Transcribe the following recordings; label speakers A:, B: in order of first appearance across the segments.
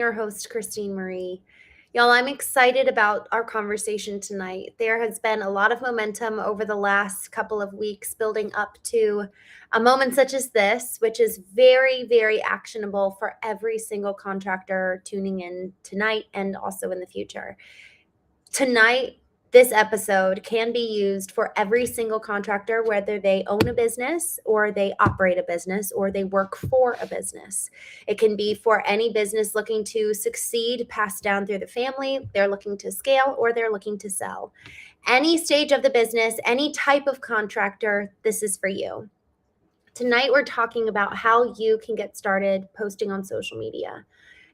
A: Your host, Christine Marie. Y'all, I'm excited about our conversation tonight. There has been a lot of momentum over the last couple of weeks building up to a moment such as this, which is very, very actionable for every single contractor tuning in tonight and also in the future. Tonight, this episode can be used for every single contractor, whether they own a business or they operate a business or they work for a business. It can be for any business looking to succeed, pass down through the family, they're looking to scale, or they're looking to sell. Any stage of the business, any type of contractor, this is for you. Tonight, we're talking about how you can get started posting on social media.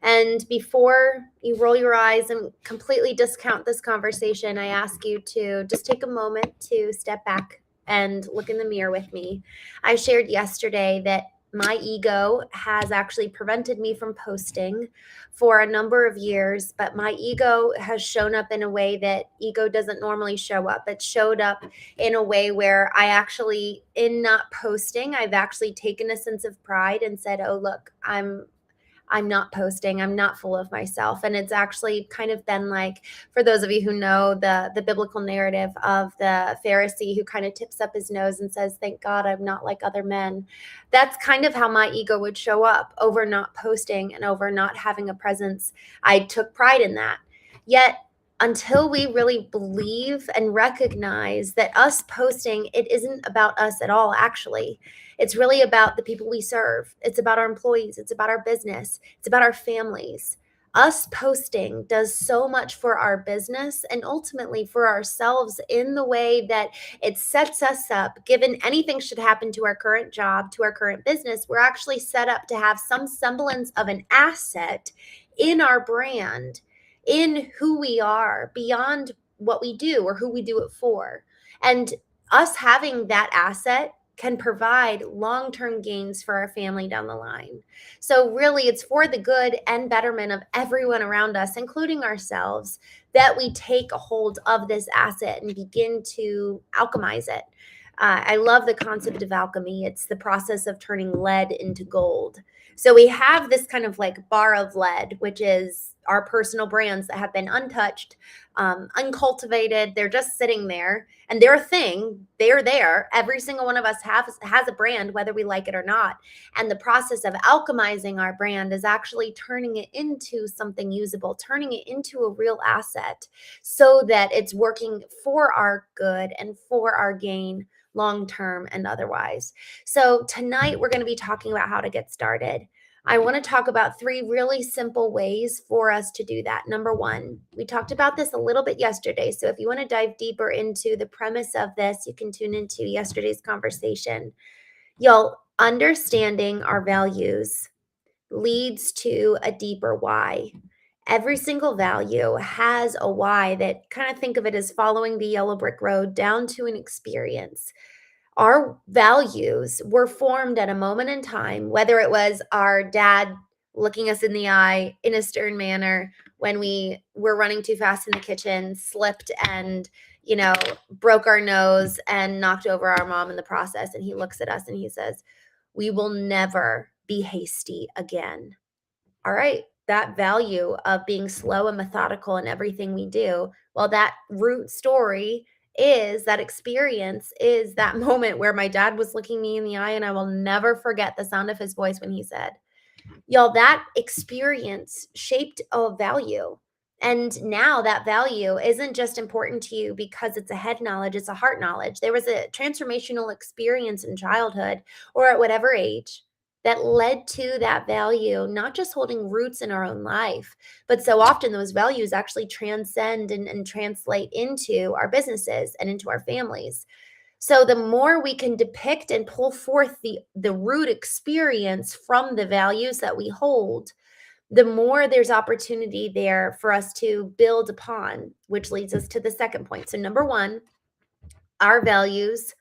A: And before you roll your eyes and completely discount this conversation, I ask you to just take a moment to step back and look in the mirror with me. I shared yesterday that my ego has actually prevented me from posting for a number of years, but my ego has shown up in a way that ego doesn't normally show up. It showed up in a way where I actually, in not posting, I've actually taken a sense of pride and said, oh, look, I'm not posting. I'm not full of myself. And it's actually kind of been like, for those of you who know the biblical narrative of the Pharisee who kind of tips up his nose and says, thank God I'm not like other men. That's kind of how my ego would show up over not posting and over not having a presence. I took pride in that. Yet, until we really believe and recognize that us posting, it isn't about us at all, actually. It's really about the people we serve. It's about our employees. It's about our business. It's about our families. Us posting does so much for our business and ultimately for ourselves in the way that it sets us up. Given anything should happen to our current job, to our current business, we're actually set up to have some semblance of an asset in our brand, in who we are, beyond what we do or who we do it for. And us having that asset can provide long-term gains for our family down the line. So really, it's for the good and betterment of everyone around us, including ourselves, that we take a hold of this asset and begin to alchemize it. I love the concept of alchemy. It's the process of turning lead into gold. So we have this kind of like bar of lead, which is our personal brands that have been untouched, uncultivated. They're just sitting there and they're a thing. They're there. Every single one of us has a brand, whether we like it or not. And the process of alchemizing our brand is actually turning it into something usable, turning it into a real asset so that it's working for our good and for our gain long term and otherwise. So tonight we're going to be talking about how to get started. I want to talk about 3 really simple ways for us to do that. Number 1, we talked about this a little bit yesterday. So if you want to dive deeper into the premise of this, you can tune into yesterday's conversation. Y'all, understanding our values leads to a deeper why. Every single value has a why that kind of think of it as following the yellow brick road down to an experience. Our values were formed at a moment in time, whether it was our dad looking us in the eye in a stern manner when we were running too fast in the kitchen, slipped and, broke our nose and knocked over our mom in the process. And he looks at us and he says, we will never be hasty again. All right. That value of being slow and methodical in everything we do, well, that root story is that experience, is that moment where my dad was looking me in the eye, and I will never forget the sound of his voice when he said, y'all, that experience shaped a value. And now that value isn't just important to you because it's a head knowledge, it's a heart knowledge. There was a transformational experience in childhood or at whatever age that led to that value, not just holding roots in our own life, but so often those values actually transcend and translate into our businesses and into our families. So the more we can depict and pull forth the root experience from the values that we hold, the more there's opportunity there for us to build upon, which leads us to the second point. So number 1, our values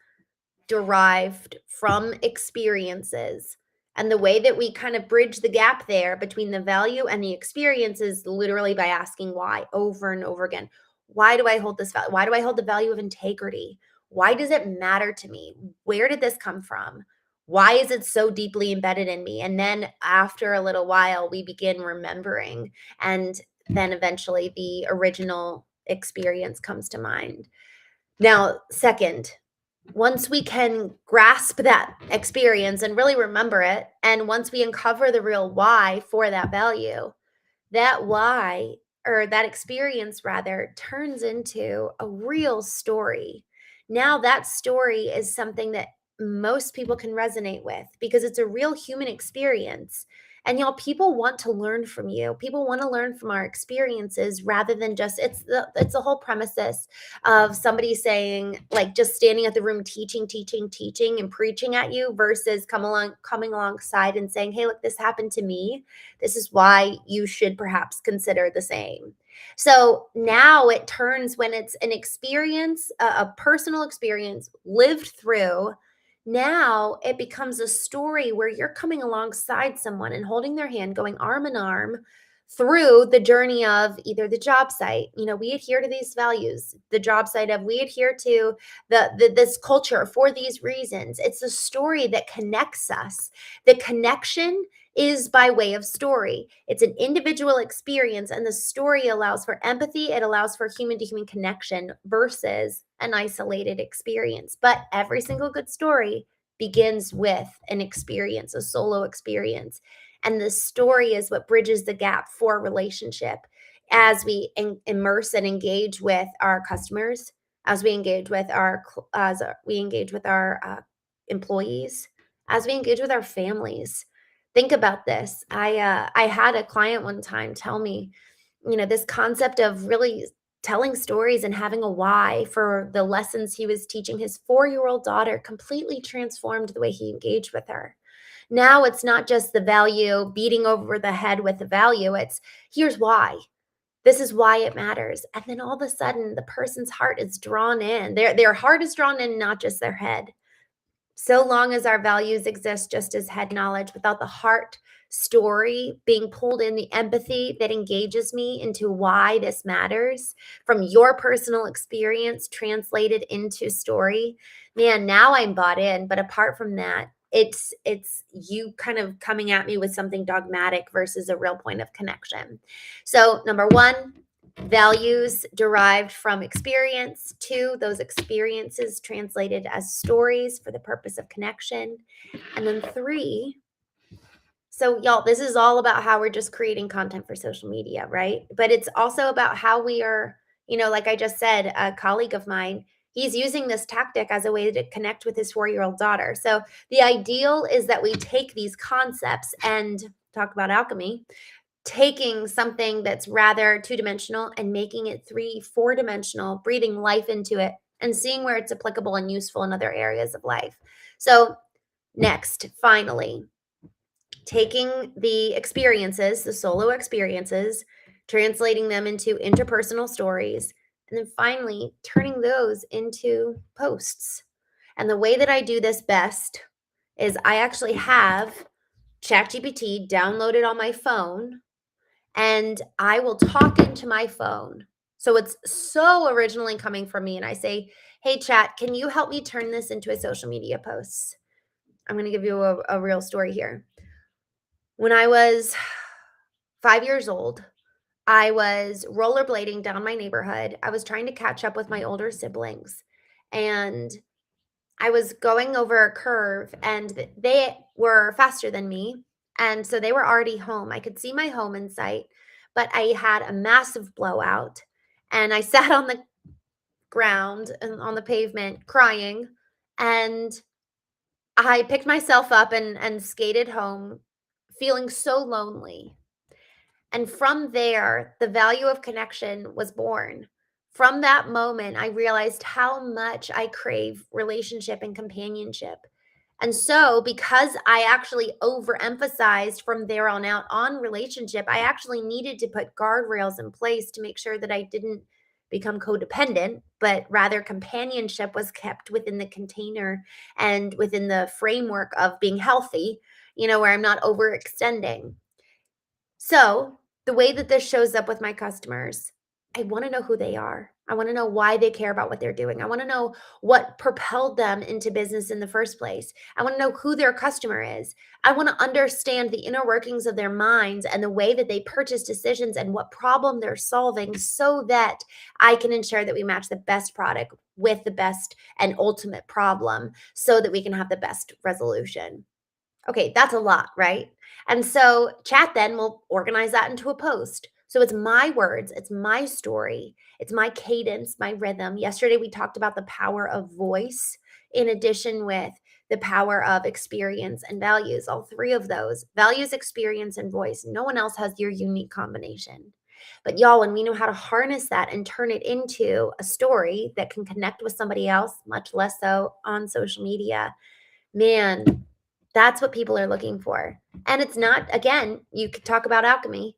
A: derived from experiences. And the way that we kind of bridge the gap there between the value and the experience is literally by asking why over and over again. Why do I hold this value? Why do I hold the value of integrity? Why does it matter to me? Where did this come from? Why is it so deeply embedded in me? And then after a little while, we begin remembering, and then eventually the original experience comes to mind. Now, second, once we can grasp that experience and really remember it, and once we uncover the real why for that value, that why, or that experience rather, turns into a real story. Now that story is something that most people can resonate with because it's a real human experience. And y'all, people want to learn from you. People want to learn from our experiences rather than just it's the whole premises of somebody saying, like, just standing at the room teaching, teaching, teaching, and preaching at you versus coming alongside and saying, hey, look, this happened to me. This is why you should perhaps consider the same. So now it turns, when it's an experience, a personal experience lived through, now it becomes a story where you're coming alongside someone and holding their hand, going arm in arm through the journey of either the job site. We adhere to these values, the job site of we adhere to this culture for these reasons. It's a story that connects us. The connection is by way of story. It's an individual experience, and the story allows for empathy. It allows for human to human connection versus an isolated experience. But every single good story begins with an experience, a solo experience. And the story is what bridges the gap for relationship as we immerse and engage with our customers, as we engage with our employees, as we engage with our families. Think about this. I had a client one time tell me, this concept of really telling stories and having a why for the lessons he was teaching his 4-year-old daughter completely transformed the way he engaged with her. Now it's not just the value, beating over the head with the value. It's here's why. This is why it matters. And then all of a sudden the person's heart is drawn in. Their heart is drawn in, not just their head. So long as our values exist just as head knowledge, without the heart story being pulled in, the empathy that engages me into why this matters from your personal experience translated into story, man, now I'm bought in. But apart from that, it's you kind of coming at me with something dogmatic versus a real point of connection. So number one, values derived from experience. Two, those experiences translated as stories for the purpose of connection. And then three, so y'all, this is all about how we're just creating content for social media, right? But it's also about how we are, like I just said, a colleague of mine, he's using this tactic as a way to connect with his 4-year-old daughter. So the ideal is that we take these concepts and talk about alchemy, taking something that's rather two-dimensional and making it 3, 4 dimensional, breathing life into it and seeing where it's applicable and useful in other areas of life. So next, finally, taking the experiences, the solo experiences, translating them into interpersonal stories, and then finally turning those into posts. And the way that I do this best is I actually have ChatGPT downloaded on my phone, and I will talk into my phone. So it's so originally coming from me. And I say, hey, chat, can you help me turn this into a social media post? I'm going to give you a real story here. When I was 5 years old, I was rollerblading down my neighborhood. I was trying to catch up with my older siblings. And I was going over a curve, and they were faster than me. And so they were already home. I could see my home in sight, but I had a massive blowout. And I sat on the ground and on the pavement crying. And I picked myself up and skated home, feeling so lonely. And from there, the value of connection was born. From that moment, I realized how much I crave relationship and companionship. And so, because I actually overemphasized from there on out on relationship, I actually needed to put guardrails in place to make sure that I didn't become codependent, but rather companionship was kept within the container and within the framework of being healthy, where I'm not overextending. So, the way that this shows up with my customers, I want to know who they are. I want to know why they care about what they're doing. I want to know what propelled them into business in the first place. I want to know who their customer is. I want to understand the inner workings of their minds and the way that they purchase decisions and what problem they're solving so that I can ensure that we match the best product with the best and ultimate problem so that we can have the best resolution. Okay, that's a lot, right? And so chat then will organize that into a post. So it's my words, it's my story, it's my cadence, my rhythm. Yesterday we talked about the power of voice in addition with the power of experience and values, all three of those values, experience, and voice. No one else has your unique combination. But y'all, when we know how to harness that and turn it into a story that can connect with somebody else, much less so on social media, man, that's what people are looking for. And it's not, again, you could talk about alchemy.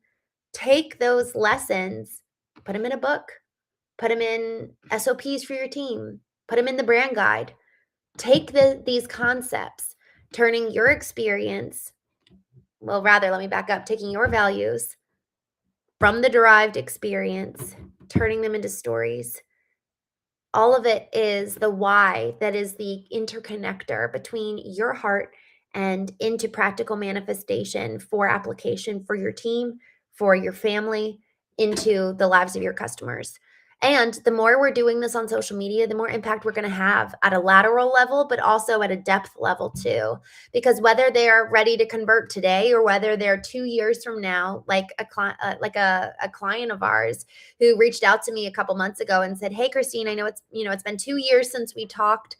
A: Take those lessons, put them in a book, put them in SOPs for your team, put them in the brand guide. Take these concepts, turning your experience, well, rather, let me back up, taking your values from the derived experience, turning them into stories. All of it is the why that is the interconnector between your heart and into practical manifestation for application for your team, for your family, into the lives of your customers. And the more we're doing this on social media, the more impact we're going to have at a lateral level, but also at a depth level too. Because whether they're ready to convert today or whether they're 2 years from now, like a client of ours who reached out to me a couple months ago and said, "Hey, Christine, I know it's been 2 years since we talked.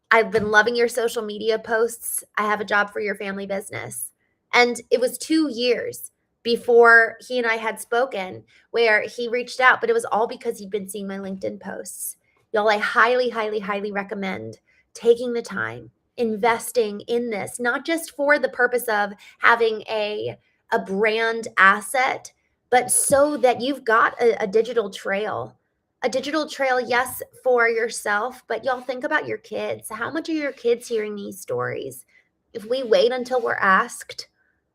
A: I've been loving your social media posts. I have a job for your family business." And it was 2 years before he and I had spoken where he reached out, but it was all because he'd been seeing my LinkedIn posts. Y'all, I highly, highly, highly recommend taking the time, investing in this, not just for the purpose of having a brand asset, but so that you've got a digital trail. A digital trail, yes, for yourself, but y'all think about your kids. How much are your kids hearing these stories? If we wait until we're asked,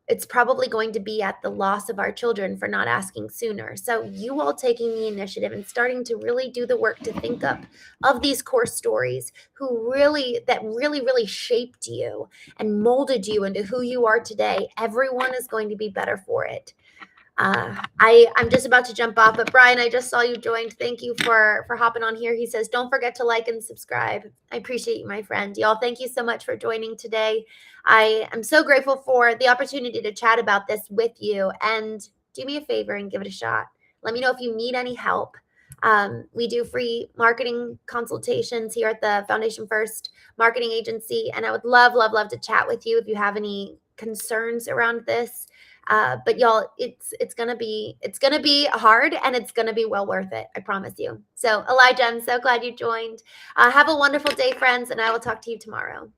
A: it's probably going to be at the loss of our children for not asking sooner. So you all taking the initiative and starting to really do the work to think up of these core stories that really shaped you and molded you into who you are today. Everyone is going to be better for it. I'm just about to jump off, but Brian, I just saw you joined. Thank you for hopping on here. He says, "Don't forget to like and subscribe." I appreciate you, my friend. Y'all, thank you so much for joining today. I am so grateful for the opportunity to chat about this with you. And do me a favor and give it a shot. Let me know if you need any help. We do free marketing consultations here at the Foundation First Marketing Agency, and I would love to chat with you if you have any concerns around this. But y'all, it's gonna be hard and it's gonna be well worth it. I promise you. So Elijah, I'm so glad you joined. Have a wonderful day, friends, and I will talk to you tomorrow.